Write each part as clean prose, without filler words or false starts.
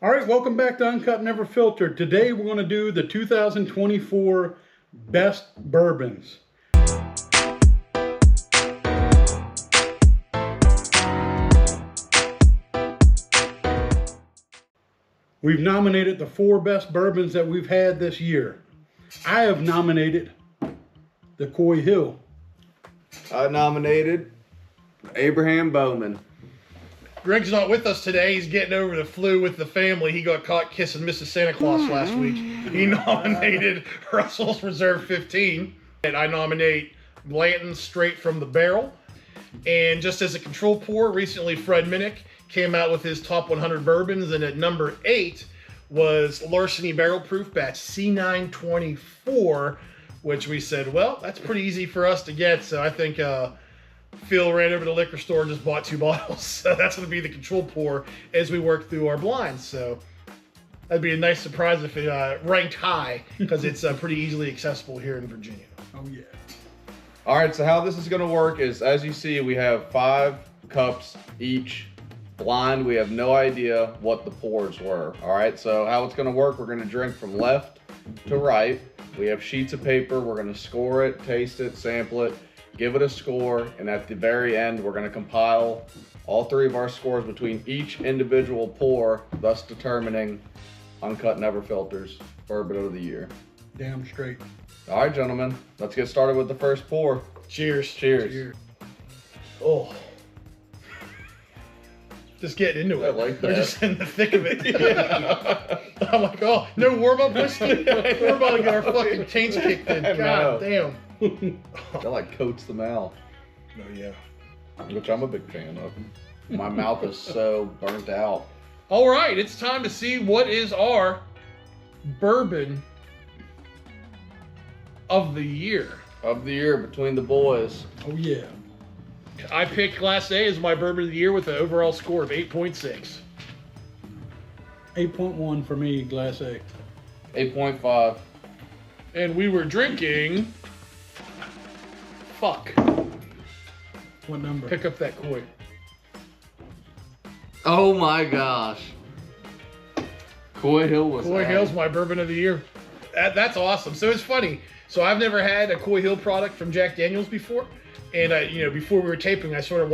All right, welcome back to Uncut Never Filtered. Today we're going to do the 2024 best bourbons. We've nominated the 4 best bourbons that we've had this year. I have nominated the Coy Hill. I nominated Abraham Bowman. Greg's not with us today. He's getting over the flu with the family. He got caught kissing Mrs. Santa Claus last week. He nominated Russell's Reserve 15. And I nominate Blanton's Straight from the Barrel. And just as a control pour, recently Fred Minnick came out with his top 100 bourbons. And at number 8 was Larceny Barrel Proof Batch C924, which we said, well, that's pretty easy for us to get. So I think Phil ran over to the liquor store and just bought 2 bottles. So that's going to be the control pour as we work through our blinds. So that'd be a nice surprise if it ranked high, because it's pretty easily accessible here in Virginia. Oh, yeah. All right, so how this is going to work is, as you see, we have 5 cups each. Blind, we have no idea what the pours were. All right, so how it's going to work, we're going to drink from left to right. We have sheets of paper. We're going to score it, taste it, sample it, give it a score, and at the very end, we're going to compile all 3 of our scores between each individual pour, thus determining Uncut Never Filter's Bourbon of the Year. Damn straight. All right, gentlemen, let's get started with the first pour. Cheers. Cheers. Cheers. Oh. Just getting into it. I like We're that. just in the thick of it. I'm like, oh, no warm-up whiskey? We're about to get our fucking taints kicked in. God damn. That like coats the mouth, Oh, yeah. which I'm a big fan of. My mouth is so burnt out. All right, it's time to see what is our bourbon of the year. Of the year between the boys. Oh, yeah. I picked Class A as my bourbon of the year with an overall score of 8.6. 8.1 for me, Glass A. 8.5. And we were drinking... Fuck. What number? Pick up that Coy. Oh my gosh. Coy Hill was Coy Hill's my bourbon of the year. That's awesome. So it's funny. So I've never had a Coy Hill product from Jack Daniels before. And before we were taping, I sort of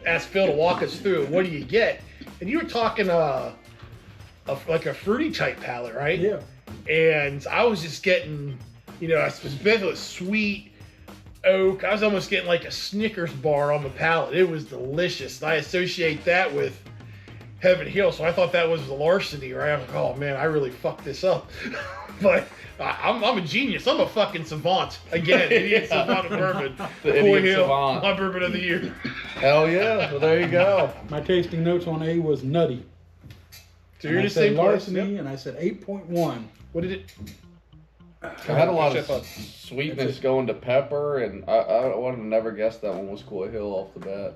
asked Phil to walk us through it. What do you get? And you were talking like a fruity type palate, right? Yeah. And I was just getting, a specific sweet oak. I was almost getting like a Snickers bar on the palate. It was delicious. And I associate that with Heaven Hill, so I thought that was the Larceny, right? I'm like, oh man, I really fucked this up. But I'm a genius. I'm a fucking savant. Again, idiot savant of bourbon. The Coy idiot Hill, savant. my bourbon of the year. Hell yeah. Well, there you go. My tasting notes on A was nutty. So And you're I the said same place. Larceny, Yep. and I said 8.1. What did it? I had a lot Chef of up. sweetness going to pepper, and I would have never guessed that one was Coy Hill off the bat.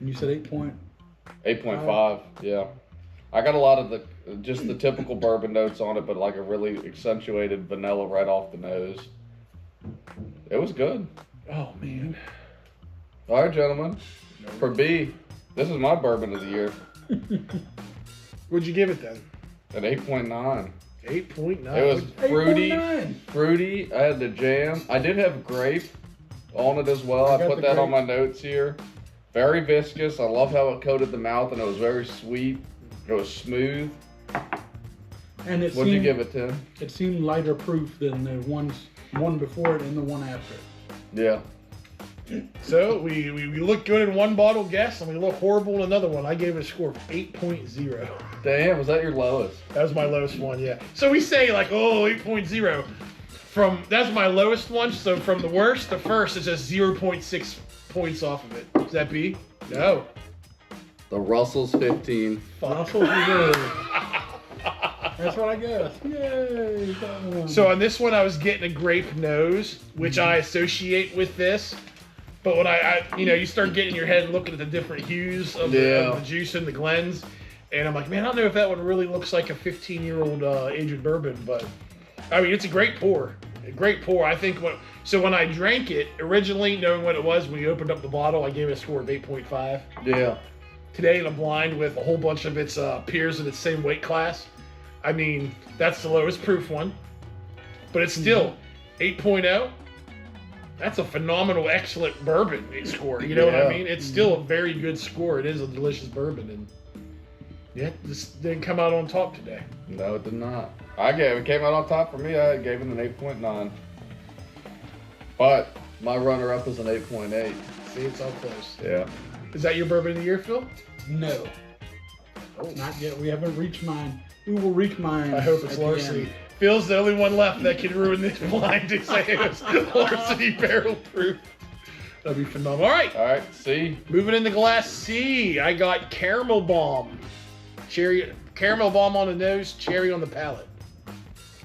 And you said 8.0. 8.5, yeah. I got a lot of just the typical bourbon notes on it, but like a really accentuated vanilla right off the nose. It was good. Oh man. All right, gentlemen. For B, this is my bourbon of the year. What'd you give it then? At 8.9. 8.9. It was fruity. 8.9. Fruity. I had the jam. I did have grape on it as well. I I got put the that on grape. my notes here. Very viscous. I love how it coated the mouth, and it was very sweet. It was smooth. And it What'd you seemed, give it, Tim? it seemed lighter proof than the one before it and the one after it. Yeah. So we look good in one bottle guess, and we look horrible in another one. I gave it a score of 8.0. Damn, was that your lowest? That was my lowest one, yeah. So we say like, oh, 8.0. That's my lowest one. So from the worst to first, it's just 0.6 points off of it. Does that be? No. The Russell's 15. Russell's Reserve. That's what I guess. Yay! That one. So on this one, I was getting a grape nose, which I associate with this. But when you start getting in your head and looking at the different hues of the juice and the Glens, and I'm like, man, I don't know if that one really looks like a 15-year-old aged bourbon, but I mean, it's a great pour. A great pour. I think when I drank it originally, knowing what it was, when you opened up the bottle, I gave it a score of 8.5. Yeah. Today, I'm blind with a whole bunch of its peers in its same weight class. I mean, that's the lowest proof one, but it's still 8.0. That's a phenomenal, excellent bourbon score. You know what I mean? It's still a very good score. It is a delicious bourbon, and yeah, this didn't come out on top today. No, it did not. It came out on top for me. I gave it an 8.9. But my runner-up is an 8.8. See, it's all close. Yeah. Is that your bourbon of the year, Phil? No. Oh, not yet. We haven't reached mine. We will reach mine. I hope it's Larceny. Phil's the only one left that can ruin this blind to say it was Larceny barrel proof. That'd be phenomenal. All right, C. Moving into glass C, I got caramel bomb. Caramel bomb on the nose, cherry on the palate.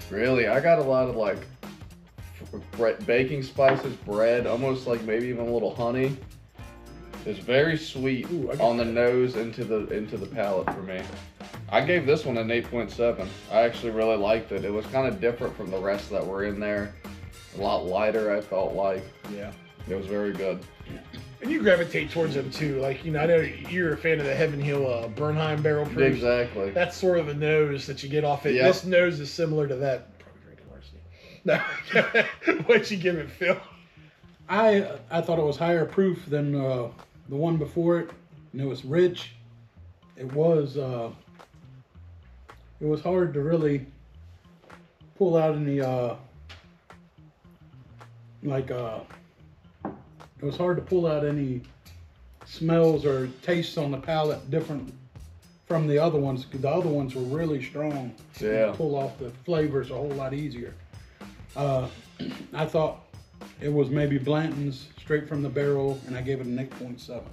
Really? I got a lot of like baking spices, bread, almost like maybe even a little honey. It's very sweet on the nose into the palate for me. I gave this one an 8.7. I actually really liked it. It was kind of different from the rest that were in there. A lot lighter, I felt like. Yeah. It was very good. And you gravitate towards them too. Like, you know, I know you're a fan of the Heaven Hill Bernheim barrel proof. Exactly. That's sort of the nose that you get off it. Yep. This nose is similar to that. Probably drinking Larceny. No. What'd you give it, Phil? I thought it was higher proof than the one before it, and it was rich. It was hard to really pull out any it was hard to pull out any smells or tastes on the palate different from the other ones, because the other ones were really strong. Yeah. You pull off the flavors a whole lot easier. I thought it was maybe Blanton's straight from the barrel, and I gave it an 8.7.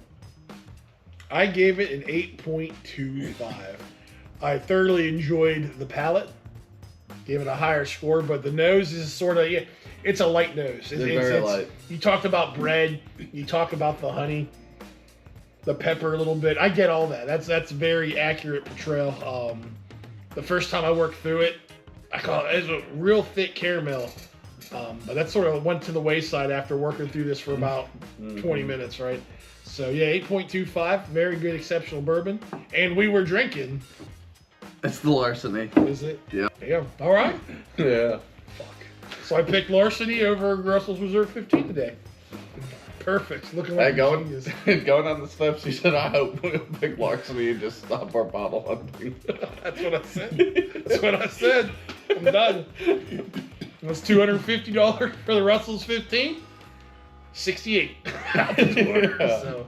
I gave it an 8.25. I thoroughly enjoyed the palate. Gave it a higher score, but the nose is sort of, it's a light nose. It's very light. You talked about bread. You talk about the honey, the pepper a little bit. I get all that. That's very accurate portrayal. The first time I worked through it, I call it a real thick caramel. But that sort of went to the wayside after working through this for about 20 minutes, right? So yeah, 8.25, very good, exceptional bourbon. And we were drinking. It's the Larceny. Is it? Yeah. Yeah. All right. Yeah. Fuck. So I picked Larceny over Russell's Reserve 15 today. Perfect. Looking like Hey, going genius. going down the steps, he said, I hope we'll pick Larceny and just stop our bottle hunting. That's what I said. That's what I said. I'm done. That's $250 for the Russell's 15. 68 out the door. Yeah. So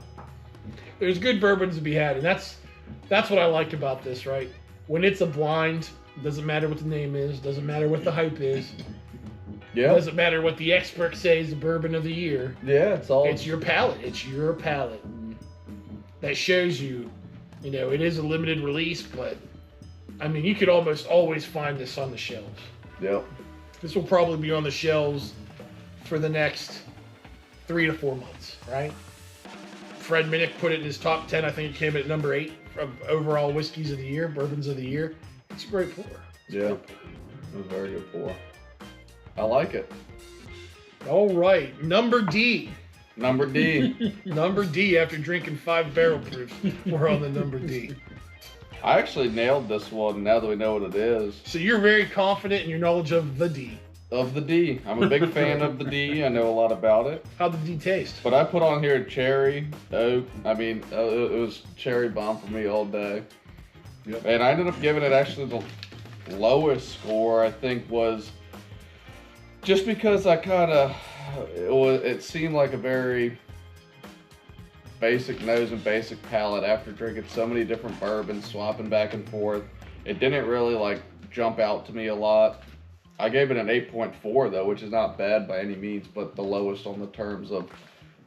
there's good bourbons to be had, and that's what I like about this, right? When it's a blind, doesn't matter what the name is, doesn't matter what the hype is, Yeah. doesn't matter what the experts say is the bourbon of the year. Yeah, It's your palate. It's your palate. That shows you, it is a limited release, but I mean, you could almost always find this on the shelves. Yep. This will probably be on the shelves for the next 3 to 4 months, right? Fred Minnick put it in his top 10. I think it came in at number 8 of overall whiskeys of the year, bourbons of the year. It's a great pour. Yeah. It was a very good pour. I like it. All right, number D. Number D. Number D, after drinking 5 barrel proofs, we're on the number D. I actually nailed this one now that we know what it is. So you're very confident in your knowledge of the D. Of the D. I'm a big fan of the D. I know a lot about it. How'd the D taste? But I put on here cherry, oak. I mean, it was cherry bomb for me all day. Yep. And I ended up giving it actually the lowest score, I think, was just because I kind of, it seemed like a very basic nose and basic palate after drinking so many different bourbons, swapping back and forth. It didn't really like jump out to me a lot. I gave it an 8.4 though, which is not bad by any means, but the lowest on the terms of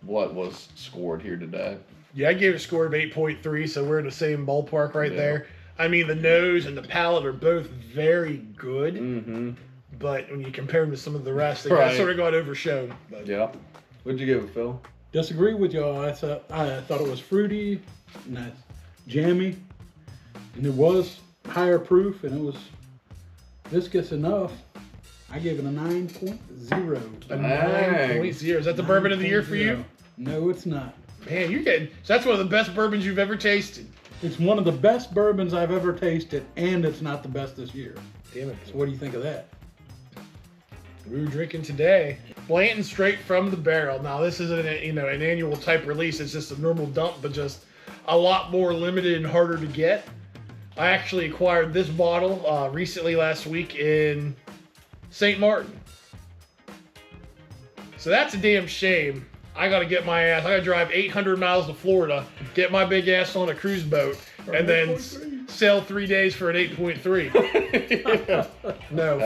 what was scored here today. Yeah, I gave it a score of 8.3, so we're in the same ballpark right there. I mean, the nose and the palate are both very good, but when you compare them to some of the rest, they sort of got overshown. But. Yeah. What'd you give it, Phil? Disagree with y'all. I thought it was fruity, nice, jammy, and it was higher proof, and it was viscous enough. I gave it a 9.0. A 9.0. Is that the bourbon of the year for you? No, it's not. Man, you're getting. So that's one of the best bourbons you've ever tasted. It's one of the best bourbons I've ever tasted, and it's not the best this year. Damn it. So what do you think of that? We were drinking today. Blanton straight from the barrel. Now this isn't an annual type release. It's just a normal dump, but just a lot more limited and harder to get. I actually acquired this bottle recently last week in St. Martin. So that's a damn shame. I gotta get my ass. I gotta drive 800 miles to Florida, get my big ass on a cruise boat, and then sail 3 days for an 8.3. No,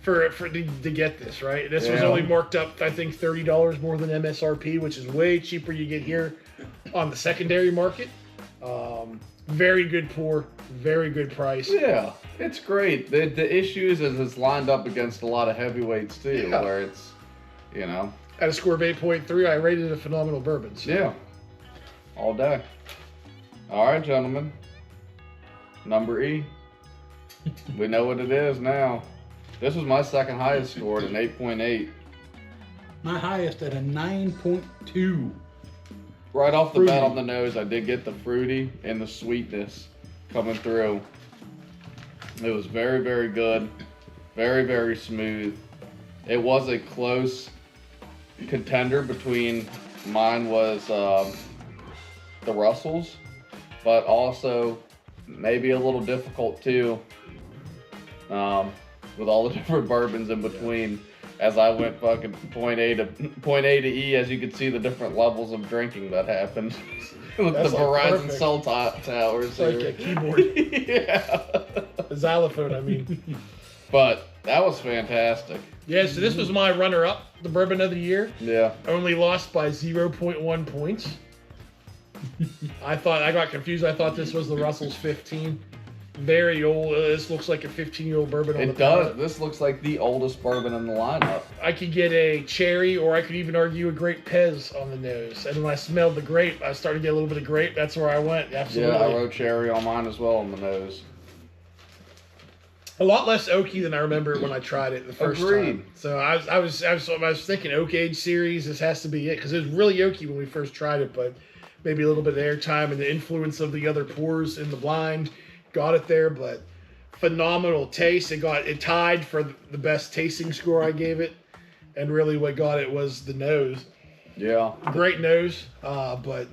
to get this, right? This was only marked up, I think, $30 more than MSRP, which is way cheaper you get here on the secondary market. Very good pour, very good price. Yeah, it's great. The issue is it's lined up against a lot of heavyweights too, where it's, At a score of 8.3, I rated it a phenomenal bourbon. So. Yeah, all day. All right, gentlemen. Number E. We know what it is now. This was my second highest score at an 8.8. My highest at a 9.2. Right off the bat on the nose, I did get the fruity and the sweetness coming through. It was very, very good. Very, very smooth. It was a close contender between mine was the Russells, but also maybe a little difficult too with all the different bourbons in between. As I went fucking point A to E, as you could see the different levels of drinking that happened with the Verizon cell towers. It's like a keyboard. Yeah. A xylophone, I mean. But that was fantastic. Yeah, so this was my runner-up, the Bourbon of the Year. Yeah. Only lost by 0.1 points. I got confused. I thought this was the Russell's 15. Very old. This looks like a 15-year-old bourbon on the palate. This looks like the oldest bourbon in the lineup. I could get a cherry, or I could even argue a grape Pez on the nose. And when I smelled the grape, I started to get a little bit of grape. That's where I went. Absolutely. Yeah, I wrote cherry on mine as well on the nose. A lot less oaky than I remember when I tried it the first time. So I was thinking oak age series. This has to be it, because it was really oaky when we first tried it, but maybe a little bit of airtime and the influence of the other pours in the blind got it there. But phenomenal taste. It tied for the best tasting score I gave it, and really what got it was the nose. Yeah, great nose. But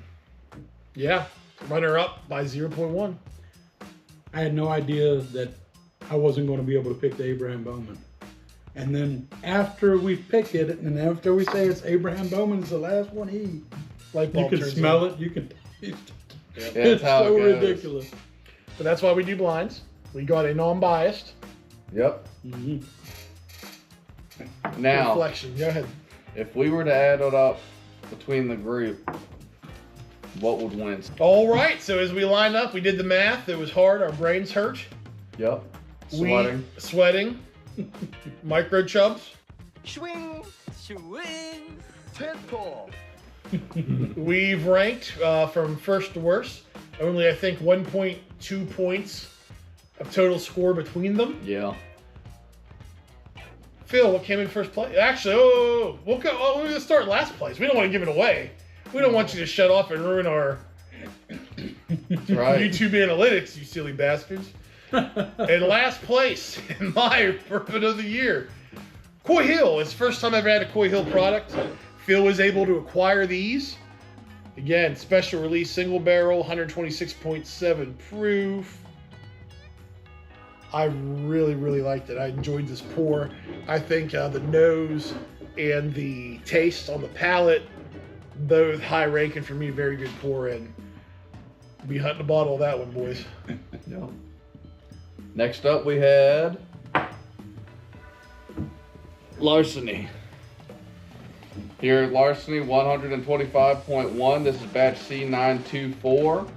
yeah, runner up by 0.1. I had no idea that I wasn't going to be able to pick the Abraham Bowman. And then after we pick it, and after we say it's Abraham Bowman, it's the last one he, you can smell it, you can taste it. Yeah, it's so ridiculous. But that's why we do blinds. We got a non-biased. Yep. Mm-hmm. Now, reflection. Go ahead. If we were to add it up between the group, what would win? All right. So as we lined up, we did the math. It was hard. Our brains hurt. Yep. Sweating. Micro chubs. Swing, swing, tempo. We've ranked from first to worst. Only, I think, 1.2 points of total score between them. Yeah. Phil, what came in first place? Actually, we're going to start last place. We don't want to give it away. We don't want you to shut off and ruin our YouTube analytics, you silly bastards. In last place in my Bourbon of the Year, Coy Hill. It's the first time I've had a Coy Hill product. Phil was able to acquire these. Again, special release, single barrel, 126.7 proof. I really, really liked it. I enjoyed this pour. I think the nose and the taste on the palate, both high ranking for me. Very good pour in. Be hunting a bottle of that one, boys. Yeah. Next up, we had Larceny. Here at Larceny, 125.1. This is batch C924.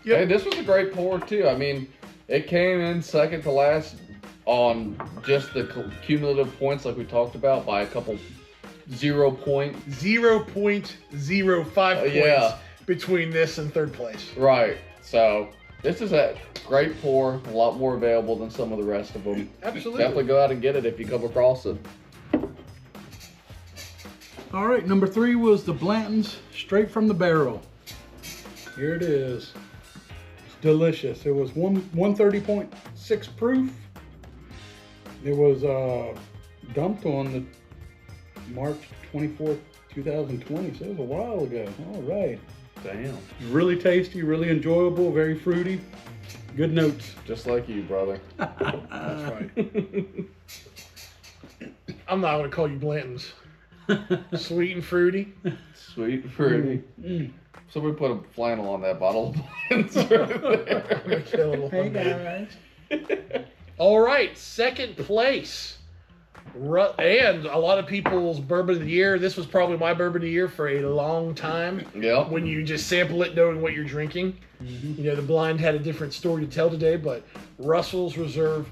Yep. Hey, this was a great pour too. I mean, it came in second to last on just the cumulative points, like we talked about, by a couple 0.05 points between this and third place. Right. So this is a great pour, a lot more available than some of the rest of them. Absolutely. Definitely go out and get it if you come across it. All right, number 3 was the Blanton's straight from the barrel. Here it is. delicious. It was 130.6 proof. It was dumped on the March 24th, 2020, so it was a while ago. All right. Damn. Really tasty, really enjoyable, very fruity. Good notes. Just like you, brother. That's right. I'm not going to call you Blanton's. Sweet and fruity. Sweet and fruity. Somebody put a flannel on that bottle of Blanton's right there. Hey guys. All right, second place. And a lot of people's bourbon of the year. This was probably my bourbon of the year for a long time. Yep. When you just sample it knowing what you're drinking. You know, the blind had a different story to tell today, but Russell's Reserve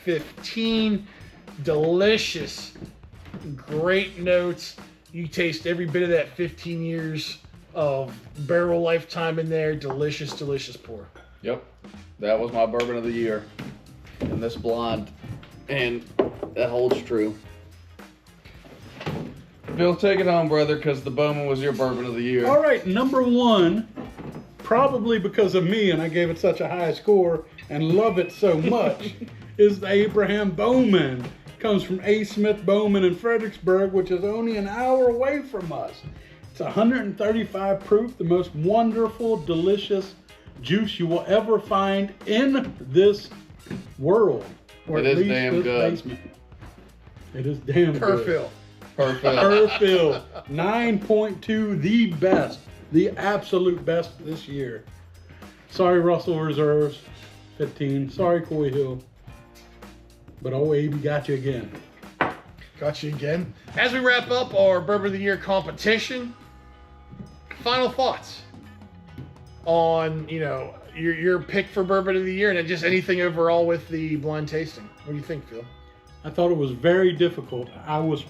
15. Delicious. Great notes. You taste every bit of that 15 years of barrel lifetime in there. Delicious, delicious pour. Yep. That was my bourbon of the year. And this blonde. And that holds true. Bill, take it home, brother, because the Bowman was your bourbon of the year. All right, number one, probably because of me and I gave it such a high score and love it so much, is the Abraham Bowman. Comes from A. Smith Bowman in Fredericksburg, which is only an hour away from us. It's 135 proof, the most wonderful, delicious juice you will ever find in this world. Or It at is least damn this good. basement. It is damn Per good. fill. Perfect. Per fill. 9.2, the best. The absolute best this year. Sorry, Russell Reserves, 15. Sorry, Coy Hill. But old Abe got you again. Got you again. As we wrap up our Bourbon of the Year competition, final thoughts on, you know, your pick for Bourbon of the Year and then just anything overall with the blind tasting. What do you think, Phil? I thought it was very difficult. I was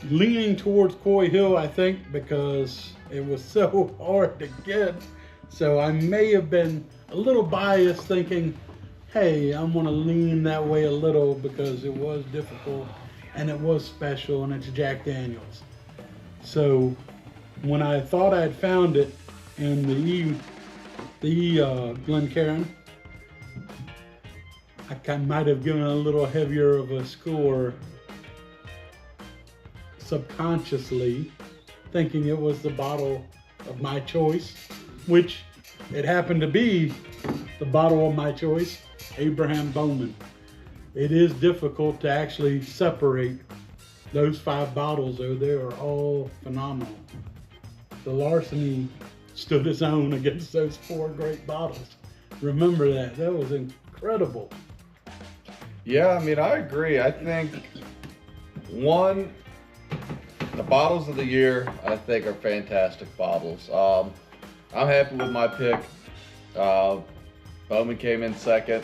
leaning towards Coy Hill, I think, because it was so hard to get. So I may have been a little biased thinking, hey, I'm going to lean that way a little because it was difficult and it was special and it's Jack Daniels. So when I thought I'd found it in the Glencairn, I might have given a little heavier of a score subconsciously, thinking it was the bottle of my choice, which it happened to be the bottle of my choice, Abraham Bowman. It is difficult to actually separate those 5 bottles, though. They are all phenomenal. The larceny stood its own against those 4 great bottles. Remember that. That was incredible. Yeah, I mean, I agree. I think, one, the bottles of the year, I think, are fantastic bottles. I'm happy with my pick. Bowman came in second.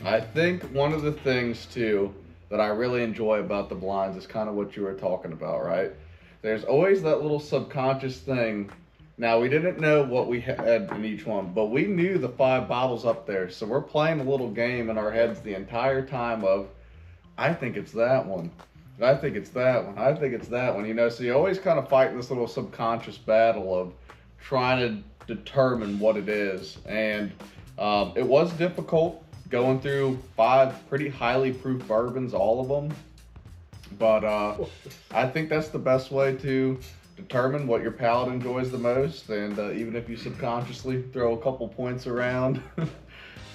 I think one of the things, too, that I really enjoy about the blinds is kind of what you were talking about, right? There's always that little subconscious thing. Now, we didn't know what we had in each one, but we knew the 5 bottles up there. So we're playing a little game in our heads the entire time of, I think it's that one. I think it's that one. I think it's that one. You know, so you always kind of fight this little subconscious battle of trying to determine what it is. And it was difficult going through 5 pretty highly proof bourbons, all of them. But I think that's the best way to determine what your palate enjoys the most. And even if you subconsciously throw a couple points around,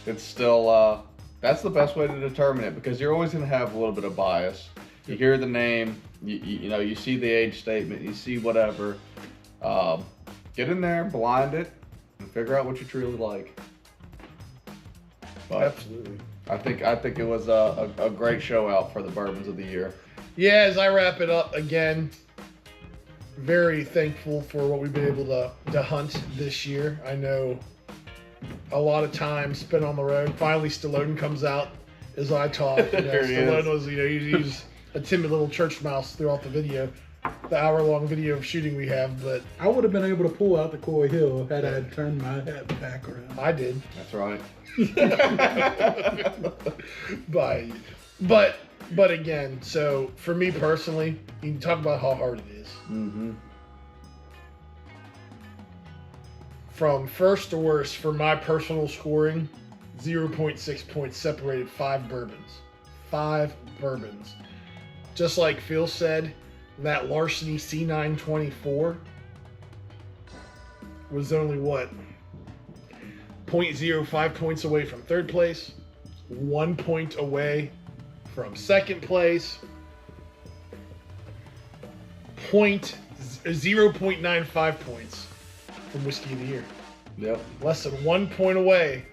it's still, that's the best way to determine it, because you're always going to have a little bit of bias. You hear the name, you know, you see the age statement, you see whatever. Get in there, blind it, and figure out what you truly like. But Absolutely. I think it was a great show out for the bourbons of the year. Yeah, as I wrap it up again, very thankful for what we've been able to hunt this year. I know a lot of time spent on the road. Finally, Stallone comes out as I talk. You know, There he Stallone is. was, you know, he's a timid little church mouse throughout the video, the hour-long video of shooting we have. But I would have been able to pull out the Coy Hill had I turned my head back around. I did. That's right. But again, so for me personally, you can talk about how hard it is. Mm-hmm. from first to worst for my personal scoring, 0.6 points separated 5 bourbons. 5 bourbons. Just like Phil said, that Larceny C924 was only what? 0.05 points away from third place, 1 point away from second place, 0.95 points from Whiskey of the Year. Yep. Less than 1 point away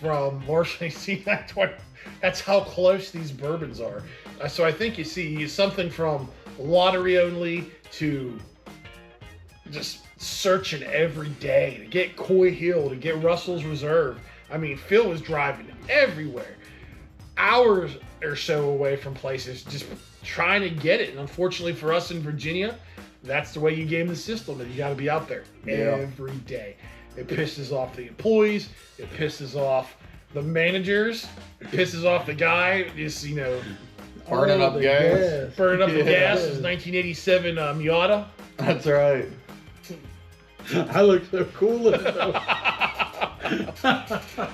from Larceny C920. That's how close these bourbons are. So I think you see something from lottery only to just searching every day to get Coy Hill, to get Russell's Reserve. I mean, Phil was driving everywhere, hours or so away from places, just trying to get it. And unfortunately for us in Virginia, that's the way you game the system, and you got to be out there every day. It pisses off the employees. It pisses off the managers. It pisses off the guy just, Burning up gas. burning up the gas. His 1987 Miata. That's right. I look so cool in it, though.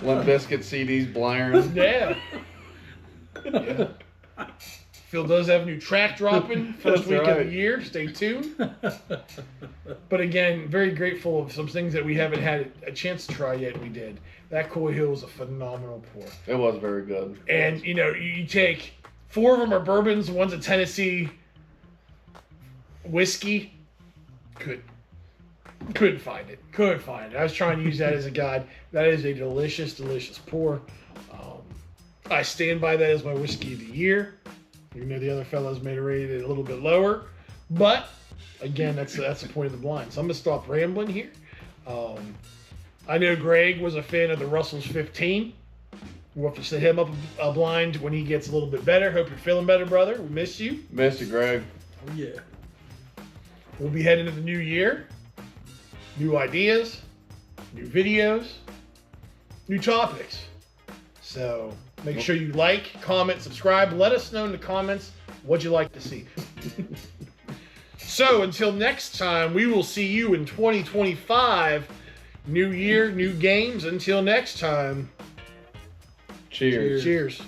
Limp Bizkit CDs blaring. Yeah. Yeah. Phil does have a new track dropping first That's week of right. the year. Stay tuned. But again, very grateful of some things that we haven't had a chance to try yet. We did. That Coy Hill is a phenomenal pour. It was very good. And, you take 4 of them are bourbons, one's a Tennessee whiskey. Couldn't find it. I was trying to use that as a guide. That is a delicious, delicious pour. I stand by that as my Whiskey of the Year. Even though the other fellows may have rated it a little bit lower. But, again, that's the point of the blind. So I'm going to stop rambling here. I know Greg was a fan of the Russell's 15. We'll have to set him up a blind when he gets a little bit better. Hope you're feeling better, brother. We miss you. Missed you, Greg. Oh, yeah. We'll be heading into the new year. New ideas, new videos, new topics. So make sure you like, comment, subscribe. Let us know in the comments what you'd like to see. So until next time, we will see you in 2025. New year, new games. Until next time, Cheers. cheers.